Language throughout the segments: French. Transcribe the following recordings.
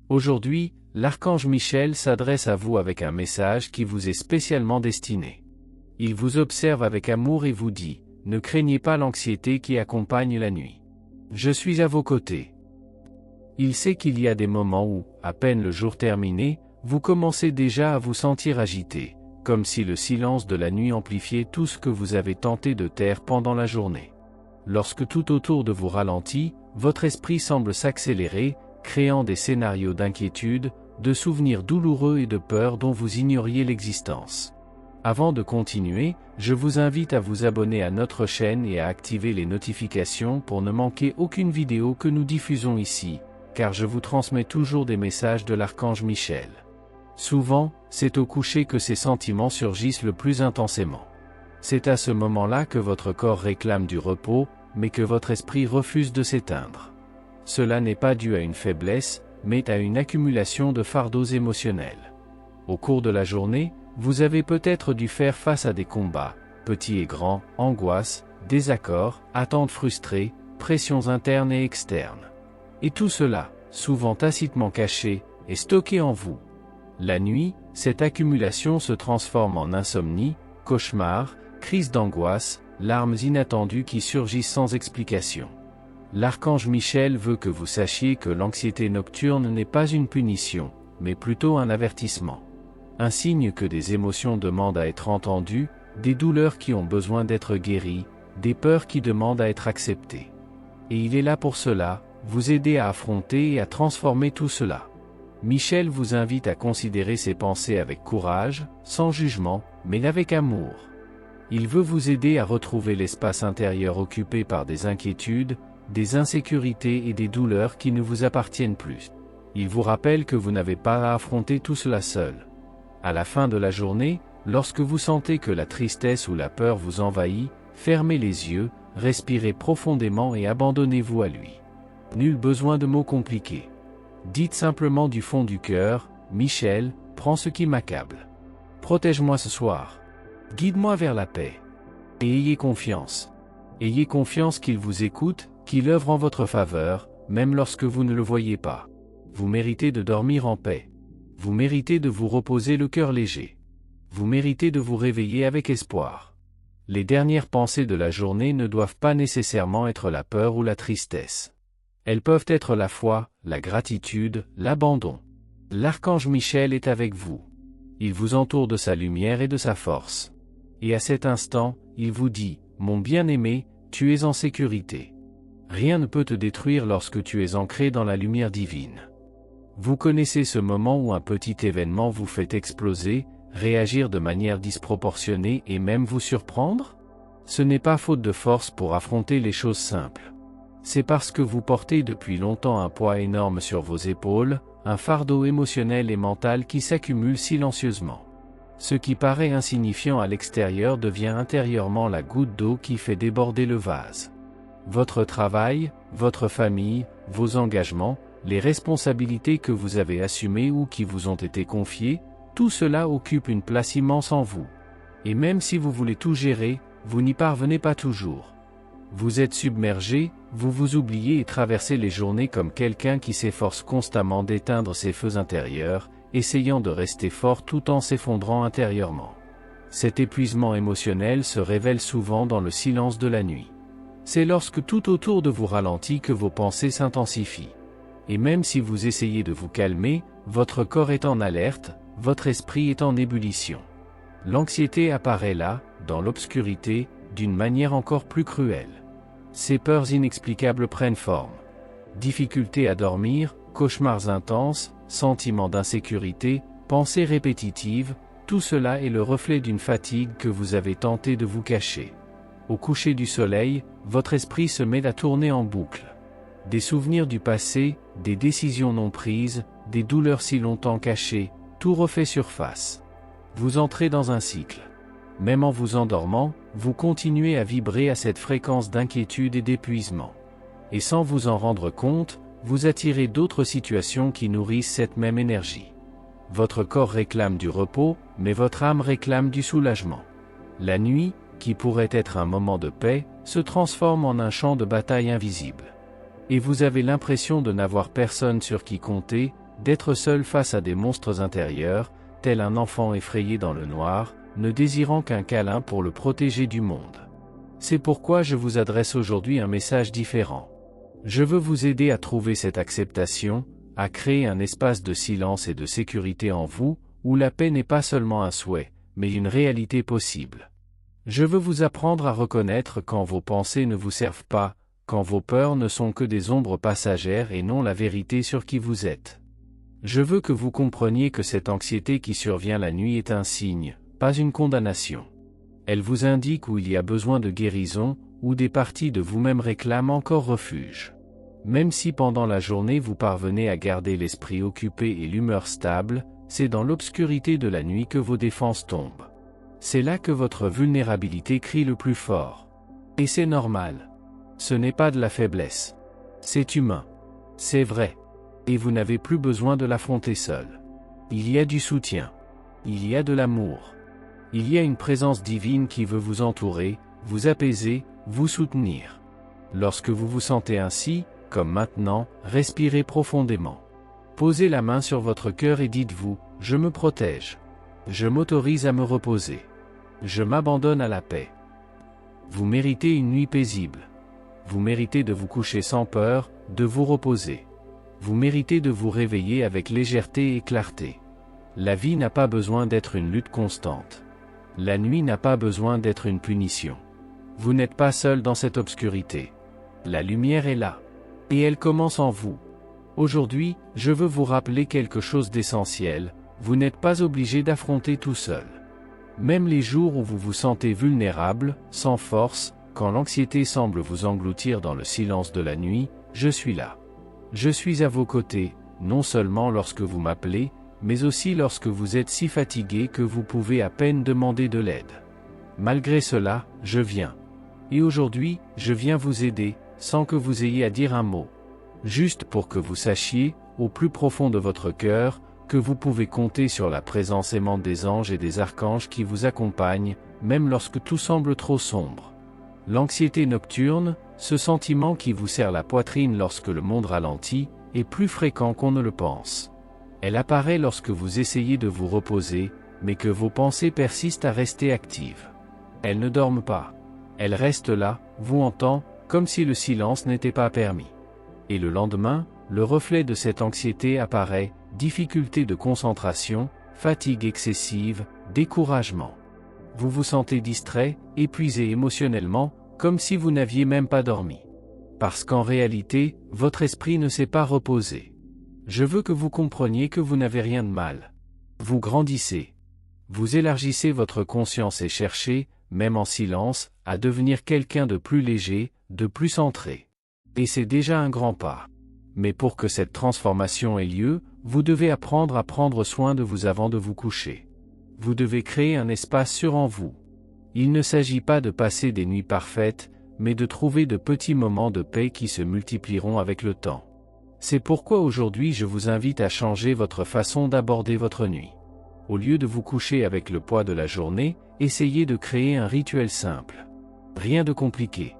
Aujourd'hui, l'archange Michel s'adresse à vous avec un message qui vous est spécialement destiné. Il vous observe avec amour et vous dit, ne craignez pas l'anxiété qui accompagne la nuit. Je suis à vos côtés. Il sait qu'il y a des moments où, à peine le jour terminé, vous commencez déjà à vous sentir agité, comme si le silence de la nuit amplifiait tout ce que vous avez tenté de taire pendant la journée. Lorsque tout autour de vous ralentit, votre esprit semble s'accélérer, créant des scénarios d'inquiétude, de souvenirs douloureux et de peur dont vous ignoriez l'existence. Avant de continuer, je vous invite à vous abonner à notre chaîne et à activer les notifications pour ne manquer aucune vidéo que nous diffusons ici, car je vous transmets toujours des messages de l'archange Michel. Souvent, c'est au coucher que ces sentiments surgissent le plus intensément. C'est à ce moment-là que votre corps réclame du repos, mais que votre esprit refuse de s'éteindre. Cela n'est pas dû à une faiblesse, mais à une accumulation de fardeaux émotionnels. Au cours de la journée, vous avez peut-être dû faire face à des combats, petits et grands, angoisses, désaccords, attentes frustrées, pressions internes et externes. Et tout cela, souvent tacitement caché, est stocké en vous. La nuit, cette accumulation se transforme en insomnie, cauchemar, crise d'angoisse, larmes inattendues qui surgissent sans explication. L'archange Michel veut que vous sachiez que l'anxiété nocturne n'est pas une punition, mais plutôt un avertissement. Un signe que des émotions demandent à être entendues, des douleurs qui ont besoin d'être guéries, des peurs qui demandent à être acceptées. Et il est là pour cela, vous aider à affronter et à transformer tout cela. Michel vous invite à considérer ces pensées avec courage, sans jugement, mais avec amour. Il veut vous aider à retrouver l'espace intérieur occupé par des inquiétudes, des insécurités et des douleurs qui ne vous appartiennent plus. Il vous rappelle que vous n'avez pas à affronter tout cela seul. À la fin de la journée, lorsque vous sentez que la tristesse ou la peur vous envahit, fermez les yeux, respirez profondément et abandonnez-vous à lui. Nul besoin de mots compliqués. Dites simplement du fond du cœur, Michel, prends ce qui m'accable. Protège-moi ce soir. Guide-moi vers la paix. Et ayez confiance. Ayez confiance qu'il vous écoute, qu'il œuvre en votre faveur, même lorsque vous ne le voyez pas. Vous méritez de dormir en paix. Vous méritez de vous reposer le cœur léger. Vous méritez de vous réveiller avec espoir. Les dernières pensées de la journée ne doivent pas nécessairement être la peur ou la tristesse. Elles peuvent être la foi, la gratitude, l'abandon. L'archange Michel est avec vous. Il vous entoure de sa lumière et de sa force. Et à cet instant, il vous dit, mon bien-aimé, tu es en sécurité. Rien ne peut te détruire lorsque tu es ancré dans la lumière divine. Vous connaissez ce moment où un petit événement vous fait exploser, réagir de manière disproportionnée et même vous surprendre? Ce n'est pas faute de force pour affronter les choses simples. C'est parce que vous portez depuis longtemps un poids énorme sur vos épaules, un fardeau émotionnel et mental qui s'accumule silencieusement. Ce qui paraît insignifiant à l'extérieur devient intérieurement la goutte d'eau qui fait déborder le vase. Votre travail, votre famille, vos engagements, les responsabilités que vous avez assumées ou qui vous ont été confiées, tout cela occupe une place immense en vous. Et même si vous voulez tout gérer, vous n'y parvenez pas toujours. Vous êtes submergé, vous vous oubliez et traversez les journées comme quelqu'un qui s'efforce constamment d'éteindre ses feux intérieurs, essayant de rester fort tout en s'effondrant intérieurement. Cet épuisement émotionnel se révèle souvent dans le silence de la nuit. C'est lorsque tout autour de vous ralentit que vos pensées s'intensifient. Et même si vous essayez de vous calmer, votre corps est en alerte, votre esprit est en ébullition. L'anxiété apparaît là, dans l'obscurité, d'une manière encore plus cruelle. Ces peurs inexplicables prennent forme. Difficultés à dormir, cauchemars intenses, sentiments d'insécurité, pensées répétitives, tout cela est le reflet d'une fatigue que vous avez tenté de vous cacher. Au coucher du soleil, votre esprit se met à tourner en boucle. Des souvenirs du passé, des décisions non prises, des douleurs si longtemps cachées, tout refait surface. Vous entrez dans un cycle. Même en vous endormant, vous continuez à vibrer à cette fréquence d'inquiétude et d'épuisement. Et sans vous en rendre compte, vous attirez d'autres situations qui nourrissent cette même énergie. Votre corps réclame du repos, mais votre âme réclame du soulagement. La nuit, qui pourrait être un moment de paix, se transforme en un champ de bataille invisible. Et vous avez l'impression de n'avoir personne sur qui compter, d'être seul face à des monstres intérieurs, tel un enfant effrayé dans le noir, ne désirant qu'un câlin pour le protéger du monde. C'est pourquoi je vous adresse aujourd'hui un message différent. Je veux vous aider à trouver cette acceptation, à créer un espace de silence et de sécurité en vous, où la paix n'est pas seulement un souhait, mais une réalité possible. Je veux vous apprendre à reconnaître quand vos pensées ne vous servent pas, quand vos peurs ne sont que des ombres passagères et non la vérité sur qui vous êtes. Je veux que vous compreniez que cette anxiété qui survient la nuit est un signe, pas une condamnation. Elle vous indique où il y a besoin de guérison, où des parties de vous-même réclament encore refuge. Même si pendant la journée vous parvenez à garder l'esprit occupé et l'humeur stable, c'est dans l'obscurité de la nuit que vos défenses tombent. C'est là que votre vulnérabilité crie le plus fort. Et c'est normal. Ce n'est pas de la faiblesse. C'est humain. C'est vrai. Et vous n'avez plus besoin de l'affronter seul. Il y a du soutien. Il y a de l'amour. Il y a une présence divine qui veut vous entourer, vous apaiser, vous soutenir. Lorsque vous vous sentez ainsi, comme maintenant, respirez profondément. Posez la main sur votre cœur et dites-vous, « Je me protège. Je m'autorise à me reposer. Je m'abandonne à la paix. » Vous méritez une nuit paisible. Vous méritez de vous coucher sans peur, de vous reposer. Vous méritez de vous réveiller avec légèreté et clarté. La vie n'a pas besoin d'être une lutte constante. La nuit n'a pas besoin d'être une punition. Vous n'êtes pas seul dans cette obscurité. La lumière est là. Et elle commence en vous. Aujourd'hui, je veux vous rappeler quelque chose d'essentiel, vous n'êtes pas obligé d'affronter tout seul. Même les jours où vous vous sentez vulnérable, sans force, quand l'anxiété semble vous engloutir dans le silence de la nuit, je suis là. Je suis à vos côtés, non seulement lorsque vous m'appelez, mais aussi lorsque vous êtes si fatigué que vous pouvez à peine demander de l'aide. Malgré cela, je viens. Et aujourd'hui, je viens vous aider, sans que vous ayez à dire un mot. Juste pour que vous sachiez, au plus profond de votre cœur, que vous pouvez compter sur la présence aimante des anges et des archanges qui vous accompagnent, même lorsque tout semble trop sombre. L'anxiété nocturne, ce sentiment qui vous serre la poitrine lorsque le monde ralentit, est plus fréquent qu'on ne le pense. Elle apparaît lorsque vous essayez de vous reposer, mais que vos pensées persistent à rester actives. Elles ne dorment pas. Elles restent là, vous hantant, comme si le silence n'était pas permis. Et le lendemain, le reflet de cette anxiété apparaît, difficulté de concentration, fatigue excessive, découragement. Vous vous sentez distrait, épuisé émotionnellement, comme si vous n'aviez même pas dormi. Parce qu'en réalité, votre esprit ne s'est pas reposé. Je veux que vous compreniez que vous n'avez rien de mal. Vous grandissez. Vous élargissez votre conscience et cherchez, même en silence, à devenir quelqu'un de plus léger, de plus centré. Et c'est déjà un grand pas. Mais pour que cette transformation ait lieu, vous devez apprendre à prendre soin de vous avant de vous coucher. Vous devez créer un espace sûr en vous. Il ne s'agit pas de passer des nuits parfaites, mais de trouver de petits moments de paix qui se multiplieront avec le temps. C'est pourquoi aujourd'hui je vous invite à changer votre façon d'aborder votre nuit. Au lieu de vous coucher avec le poids de la journée, essayez de créer un rituel simple. Rien de compliqué.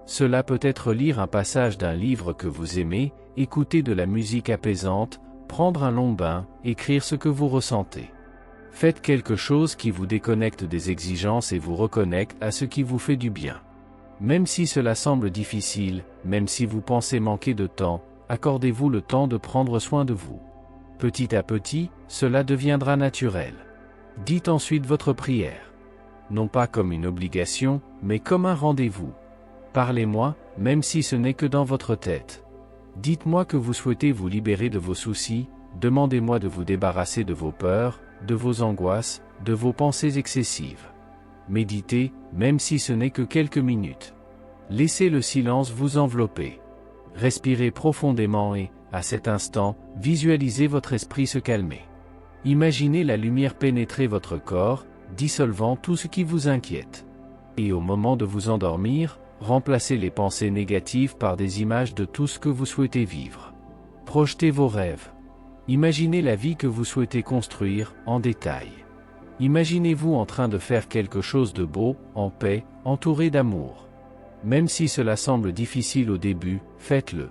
Cela peut être lire un passage d'un livre que vous aimez, écouter de la musique apaisante, prendre un long bain, écrire ce que vous ressentez. Faites quelque chose qui vous déconnecte des exigences et vous reconnecte à ce qui vous fait du bien. Même si cela semble difficile, même si vous pensez manquer de temps, accordez-vous le temps de prendre soin de vous. Petit à petit, cela deviendra naturel. Dites ensuite votre prière. Non pas comme une obligation, mais comme un rendez-vous. Parlez-moi, même si ce n'est que dans votre tête. Dites-moi que vous souhaitez vous libérer de vos soucis, demandez-moi de vous débarrasser de vos peurs, de vos angoisses, de vos pensées excessives. Méditez, même si ce n'est que quelques minutes. Laissez le silence vous envelopper. Respirez profondément et, à cet instant, visualisez votre esprit se calmer. Imaginez la lumière pénétrer votre corps, dissolvant tout ce qui vous inquiète. Et au moment de vous endormir, remplacez les pensées négatives par des images de tout ce que vous souhaitez vivre. Projetez vos rêves. Imaginez la vie que vous souhaitez construire, en détail. Imaginez-vous en train de faire quelque chose de beau, en paix, entouré d'amour. Même si cela semble difficile au début, faites-le.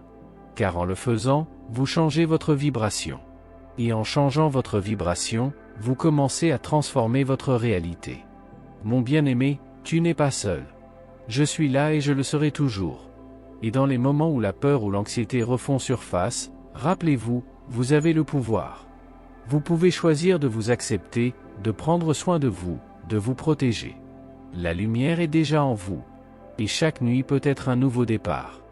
Car en le faisant, vous changez votre vibration. Et en changeant votre vibration, vous commencez à transformer votre réalité. Mon bien-aimé, tu n'es pas seul. Je suis là et je le serai toujours. Et dans les moments où la peur ou l'anxiété refont surface, rappelez-vous, vous avez le pouvoir. Vous pouvez choisir de vous accepter, de prendre soin de vous protéger. La lumière est déjà en vous. Et chaque nuit peut être un nouveau départ.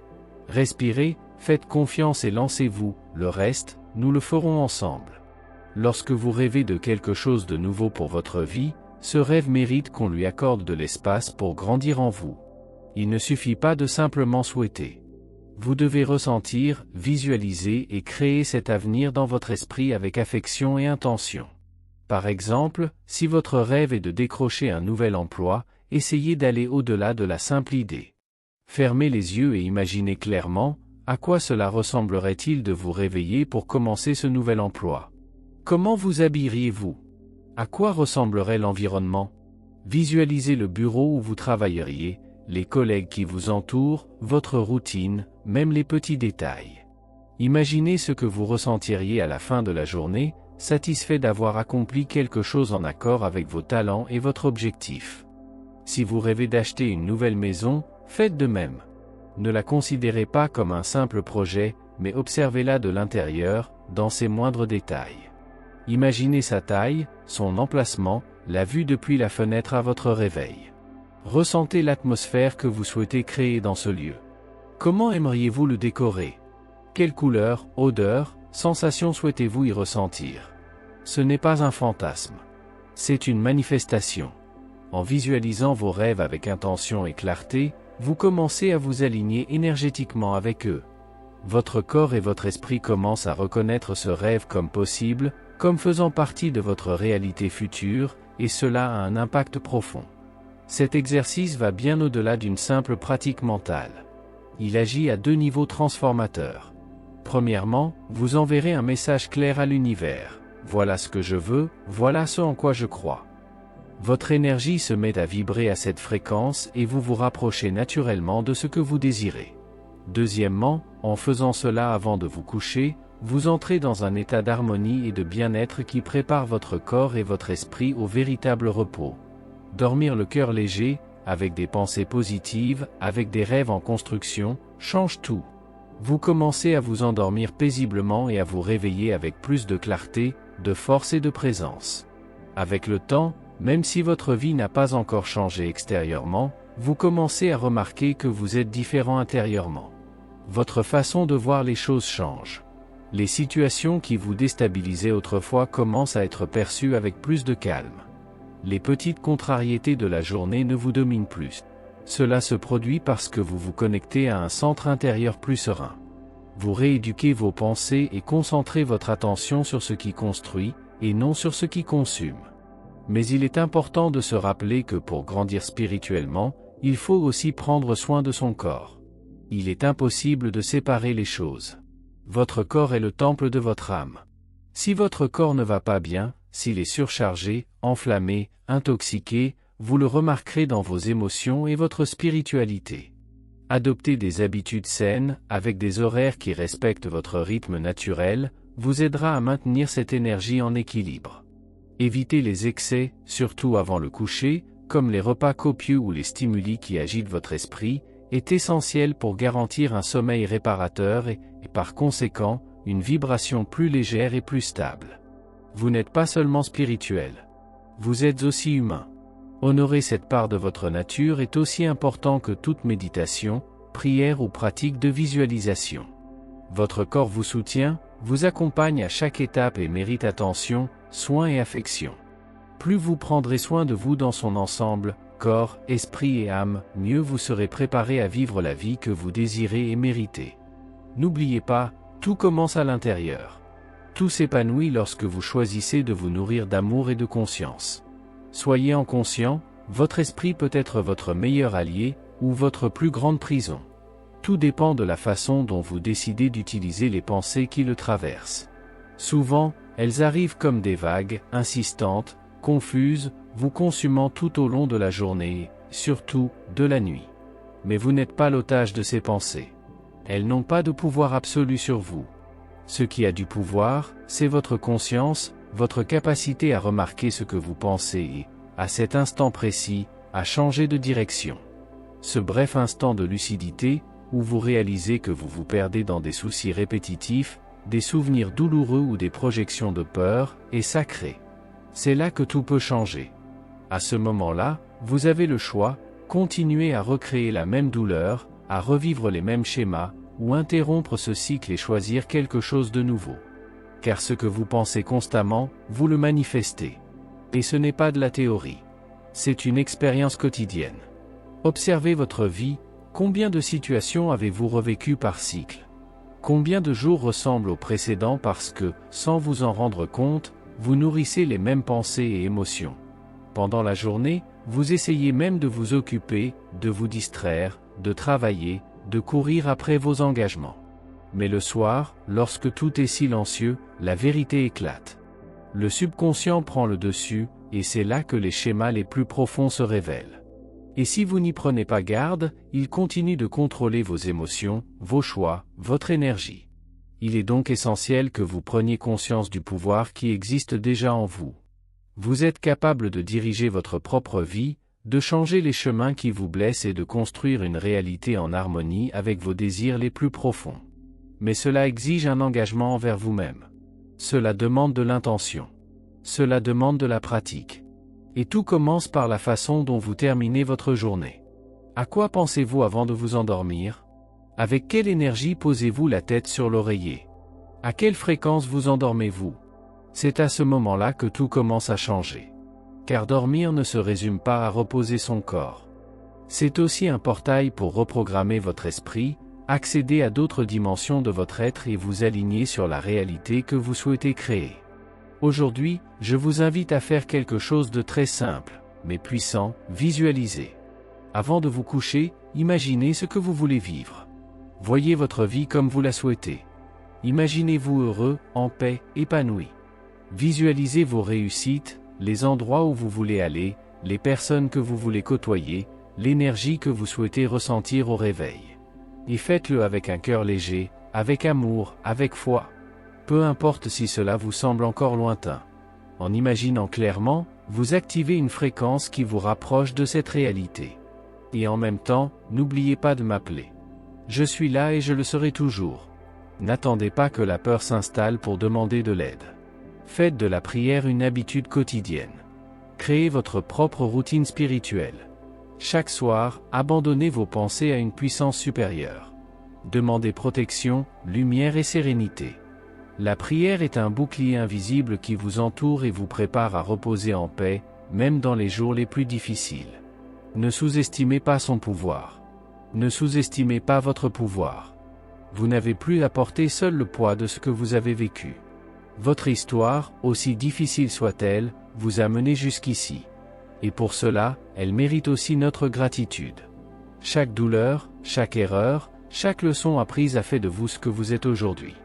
Respirez, faites confiance et lancez-vous, le reste, nous le ferons ensemble. Lorsque vous rêvez de quelque chose de nouveau pour votre vie, ce rêve mérite qu'on lui accorde de l'espace pour grandir en vous. Il ne suffit pas de simplement souhaiter. Vous devez ressentir, visualiser et créer cet avenir dans votre esprit avec affection et intention. Par exemple, si votre rêve est de décrocher un nouvel emploi, essayez d'aller au-delà de la simple idée. Fermez les yeux et imaginez clairement, à quoi cela ressemblerait-il de vous réveiller pour commencer ce nouvel emploi? Comment vous habilleriez-vous? À quoi ressemblerait l'environnement? Visualisez le bureau où vous travailleriez, les collègues qui vous entourent, votre routine, même les petits détails. Imaginez ce que vous ressentiriez à la fin de la journée, satisfait d'avoir accompli quelque chose en accord avec vos talents et votre objectif. Si vous rêvez d'acheter une nouvelle maison, faites de même. Ne la considérez pas comme un simple projet, mais observez-la de l'intérieur, dans ses moindres détails. Imaginez sa taille, son emplacement, la vue depuis la fenêtre à votre réveil. Ressentez l'atmosphère que vous souhaitez créer dans ce lieu. Comment aimeriez-vous le décorer? Quelle couleur, odeur, sensation souhaitez-vous y ressentir? Ce n'est pas un fantasme. C'est une manifestation. En visualisant vos rêves avec intention et clarté, vous commencez à vous aligner énergétiquement avec eux. Votre corps et votre esprit commencent à reconnaître ce rêve comme possible, comme faisant partie de votre réalité future, et cela a un impact profond. Cet exercice va bien au-delà d'une simple pratique mentale. Il agit à deux niveaux transformateurs. Premièrement, vous enverrez un message clair à l'univers. Voilà ce que je veux, voilà ce en quoi je crois. Votre énergie se met à vibrer à cette fréquence et vous vous rapprochez naturellement de ce que vous désirez. Deuxièmement, en faisant cela avant de vous coucher, vous entrez dans un état d'harmonie et de bien-être qui prépare votre corps et votre esprit au véritable repos. Dormir le cœur léger, avec des pensées positives, avec des rêves en construction, change tout. Vous commencez à vous endormir paisiblement et à vous réveiller avec plus de clarté, de force et de présence. Avec le temps, même si votre vie n'a pas encore changé extérieurement, vous commencez à remarquer que vous êtes différent intérieurement. Votre façon de voir les choses change. Les situations qui vous déstabilisaient autrefois commencent à être perçues avec plus de calme. Les petites contrariétés de la journée ne vous dominent plus. Cela se produit parce que vous vous connectez à un centre intérieur plus serein. Vous rééduquez vos pensées et concentrez votre attention sur ce qui construit, et non sur ce qui consume. Mais il est important de se rappeler que pour grandir spirituellement, il faut aussi prendre soin de son corps. Il est impossible de séparer les choses. Votre corps est le temple de votre âme. Si votre corps ne va pas bien, s'il est surchargé, enflammé, intoxiqué, vous le remarquerez dans vos émotions et votre spiritualité. Adopter des habitudes saines, avec des horaires qui respectent votre rythme naturel, vous aidera à maintenir cette énergie en équilibre. Évitez les excès, surtout avant le coucher, comme les repas copieux ou les stimuli qui agitent votre esprit, est essentiel pour garantir un sommeil réparateur et par conséquent, une vibration plus légère et plus stable. Vous n'êtes pas seulement spirituel. Vous êtes aussi humain. Honorer cette part de votre nature est aussi important que toute méditation, prière ou pratique de visualisation. Votre corps vous soutient, vous accompagne à chaque étape et mérite attention, soin et affection. Plus vous prendrez soin de vous dans son ensemble, corps, esprit et âme, mieux vous serez préparé à vivre la vie que vous désirez et méritez. N'oubliez pas, tout commence à l'intérieur. Tout s'épanouit lorsque vous choisissez de vous nourrir d'amour et de conscience. Soyez en conscient, votre esprit peut être votre meilleur allié, ou votre plus grande prison. Tout dépend de la façon dont vous décidez d'utiliser les pensées qui le traversent. Souvent, elles arrivent comme des vagues, insistantes, confuses, vous consumant tout au long de la journée, surtout, de la nuit. Mais vous n'êtes pas l'otage de ces pensées. Elles n'ont pas de pouvoir absolu sur vous. Ce qui a du pouvoir, c'est votre conscience, votre capacité à remarquer ce que vous pensez et, à cet instant précis, à changer de direction. Ce bref instant de lucidité, où vous réalisez que vous vous perdez dans des soucis répétitifs, des souvenirs douloureux ou des projections de peur, est sacré. C'est là que tout peut changer. À ce moment-là, vous avez le choix, continuer à recréer la même douleur, à revivre les mêmes schémas, ou interrompre ce cycle et choisir quelque chose de nouveau. Car ce que vous pensez constamment, vous le manifestez. Et ce n'est pas de la théorie. C'est une expérience quotidienne. Observez votre vie, combien de situations avez-vous revécues par cycle? Combien de jours ressemblent aux précédents parce que, sans vous en rendre compte, vous nourrissez les mêmes pensées et émotions. Pendant la journée, vous essayez même de vous occuper, de vous distraire, de travailler, de courir après vos engagements. Mais le soir, lorsque tout est silencieux, la vérité éclate. Le subconscient prend le dessus, et c'est là que les schémas les plus profonds se révèlent. Et si vous n'y prenez pas garde, il continue de contrôler vos émotions, vos choix, votre énergie. Il est donc essentiel que vous preniez conscience du pouvoir qui existe déjà en vous. Vous êtes capable de diriger votre propre vie, de changer les chemins qui vous blessent et de construire une réalité en harmonie avec vos désirs les plus profonds. Mais cela exige un engagement envers vous-même. Cela demande de l'intention. Cela demande de la pratique. Et tout commence par la façon dont vous terminez votre journée. À quoi pensez-vous avant de vous endormir? Avec quelle énergie posez-vous la tête sur l'oreiller? À quelle fréquence vous endormez-vous? C'est à ce moment-là que tout commence à changer. Car dormir ne se résume pas à reposer son corps. C'est aussi un portail pour reprogrammer votre esprit, accéder à d'autres dimensions de votre être et vous aligner sur la réalité que vous souhaitez créer. Aujourd'hui, je vous invite à faire quelque chose de très simple, mais puissant, visualiser. Avant de vous coucher, imaginez ce que vous voulez vivre. Voyez votre vie comme vous la souhaitez. Imaginez-vous heureux, en paix, épanoui. Visualisez vos réussites, les endroits où vous voulez aller, les personnes que vous voulez côtoyer, l'énergie que vous souhaitez ressentir au réveil. Et faites-le avec un cœur léger, avec amour, avec foi. Peu importe si cela vous semble encore lointain. En imaginant clairement, vous activez une fréquence qui vous rapproche de cette réalité. Et en même temps, n'oubliez pas de m'appeler. Je suis là et je le serai toujours. N'attendez pas que la peur s'installe pour demander de l'aide. Faites de la prière une habitude quotidienne. Créez votre propre routine spirituelle. Chaque soir, abandonnez vos pensées à une puissance supérieure. Demandez protection, lumière et sérénité. La prière est un bouclier invisible qui vous entoure et vous prépare à reposer en paix, même dans les jours les plus difficiles. Ne sous-estimez pas son pouvoir. Ne sous-estimez pas votre pouvoir. Vous n'avez plus à porter seul le poids de ce que vous avez vécu. Votre histoire, aussi difficile soit-elle, vous a mené jusqu'ici. Et pour cela, elle mérite aussi notre gratitude. Chaque douleur, chaque erreur, chaque leçon apprise a fait de vous ce que vous êtes aujourd'hui.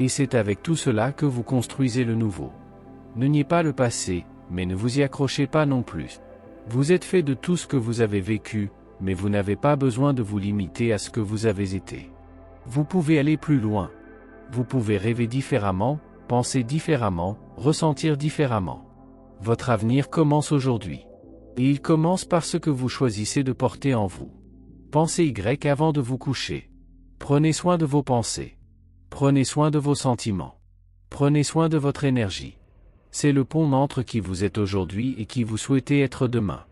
Et c'est avec tout cela que vous construisez le nouveau. Ne niez pas le passé, mais ne vous y accrochez pas non plus. Vous êtes fait de tout ce que vous avez vécu, mais vous n'avez pas besoin de vous limiter à ce que vous avez été. Vous pouvez aller plus loin. Vous pouvez rêver différemment, penser différemment, ressentir différemment. Votre avenir commence aujourd'hui. Et il commence par ce que vous choisissez de porter en vous. Pensez Y avant de vous coucher. Prenez soin de vos pensées. Prenez soin de vos sentiments. Prenez soin de votre énergie. C'est le pont entre qui vous êtes aujourd'hui et qui vous souhaitez être demain.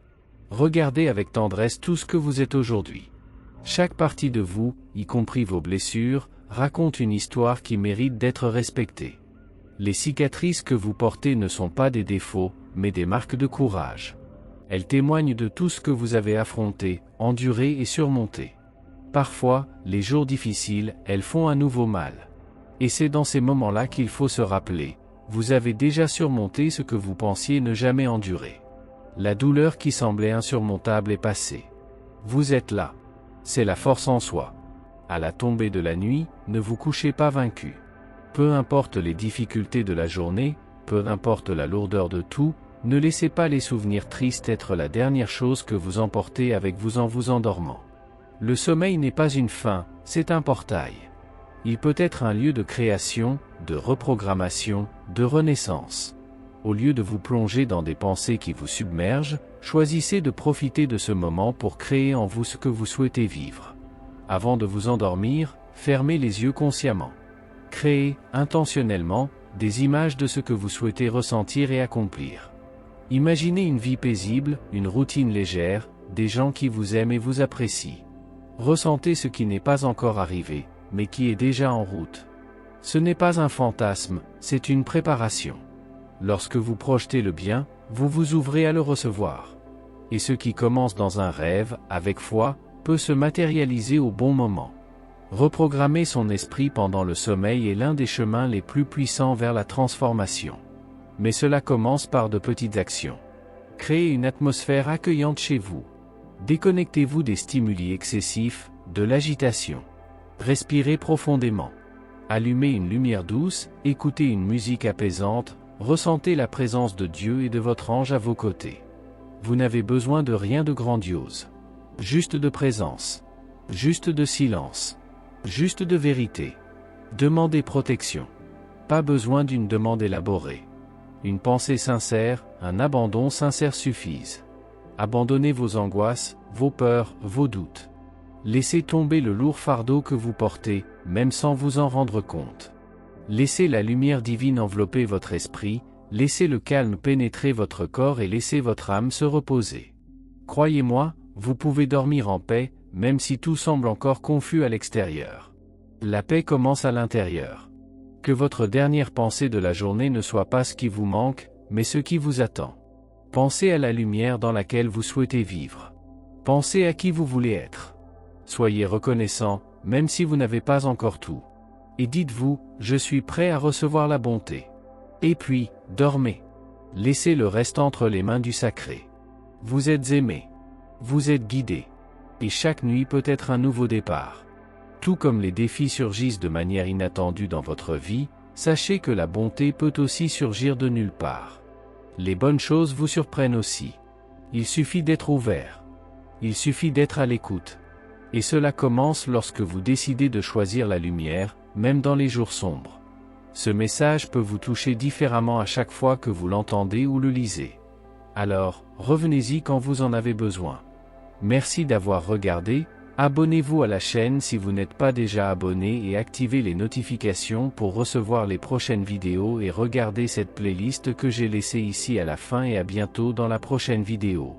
Regardez avec tendresse tout ce que vous êtes aujourd'hui. Chaque partie de vous, y compris vos blessures, raconte une histoire qui mérite d'être respectée. Les cicatrices que vous portez ne sont pas des défauts, mais des marques de courage. Elles témoignent de tout ce que vous avez affronté, enduré et surmonté. Parfois, les jours difficiles, elles font un nouveau mal. Et c'est dans ces moments-là qu'il faut se rappeler, vous avez déjà surmonté ce que vous pensiez ne jamais endurer. La douleur qui semblait insurmontable est passée. Vous êtes là. C'est la force en soi. À la tombée de la nuit, ne vous couchez pas vaincu. Peu importe les difficultés de la journée, peu importe la lourdeur de tout, ne laissez pas les souvenirs tristes être la dernière chose que vous emportez avec vous en vous endormant. Le sommeil n'est pas une fin, c'est un portail. Il peut être un lieu de création, de reprogrammation, de renaissance. Au lieu de vous plonger dans des pensées qui vous submergent, choisissez de profiter de ce moment pour créer en vous ce que vous souhaitez vivre. Avant de vous endormir, fermez les yeux consciemment. Créez, intentionnellement, des images de ce que vous souhaitez ressentir et accomplir. Imaginez une vie paisible, une routine légère, des gens qui vous aiment et vous apprécient. Ressentez ce qui n'est pas encore arrivé, mais qui est déjà en route. Ce n'est pas un fantasme, c'est une préparation. Lorsque vous projetez le bien, vous vous ouvrez à le recevoir. Et ce qui commence dans un rêve, avec foi, peut se matérialiser au bon moment. Reprogrammer son esprit pendant le sommeil est l'un des chemins les plus puissants vers la transformation. Mais cela commence par de petites actions. Créez une atmosphère accueillante chez vous. Déconnectez-vous des stimuli excessifs, de l'agitation. Respirez profondément. Allumez une lumière douce, écoutez une musique apaisante, ressentez la présence de Dieu et de votre ange à vos côtés. Vous n'avez besoin de rien de grandiose. Juste de présence. Juste de silence. Juste de vérité. Demandez protection. Pas besoin d'une demande élaborée. Une pensée sincère, un abandon sincère suffisent. Abandonnez vos angoisses, vos peurs, vos doutes. Laissez tomber le lourd fardeau que vous portez, même sans vous en rendre compte. Laissez la lumière divine envelopper votre esprit, laissez le calme pénétrer votre corps et laissez votre âme se reposer. Croyez-moi, vous pouvez dormir en paix, même si tout semble encore confus à l'extérieur. La paix commence à l'intérieur. Que votre dernière pensée de la journée ne soit pas ce qui vous manque, mais ce qui vous attend. Pensez à la lumière dans laquelle vous souhaitez vivre. Pensez à qui vous voulez être. Soyez reconnaissant, même si vous n'avez pas encore tout. Et dites-vous, je suis prêt à recevoir la bonté. Et puis, dormez. Laissez le reste entre les mains du sacré. Vous êtes aimé. Vous êtes guidé. Et chaque nuit peut être un nouveau départ. Tout comme les défis surgissent de manière inattendue dans votre vie, sachez que la bonté peut aussi surgir de nulle part. Les bonnes choses vous surprennent aussi. Il suffit d'être ouvert. Il suffit d'être à l'écoute. Et cela commence lorsque vous décidez de choisir la lumière, même dans les jours sombres. Ce message peut vous toucher différemment à chaque fois que vous l'entendez ou le lisez. Alors, revenez-y quand vous en avez besoin. Merci d'avoir regardé, abonnez-vous à la chaîne si vous n'êtes pas déjà abonné et activez les notifications pour recevoir les prochaines vidéos et regardez cette playlist que j'ai laissée ici à la fin et à bientôt dans la prochaine vidéo.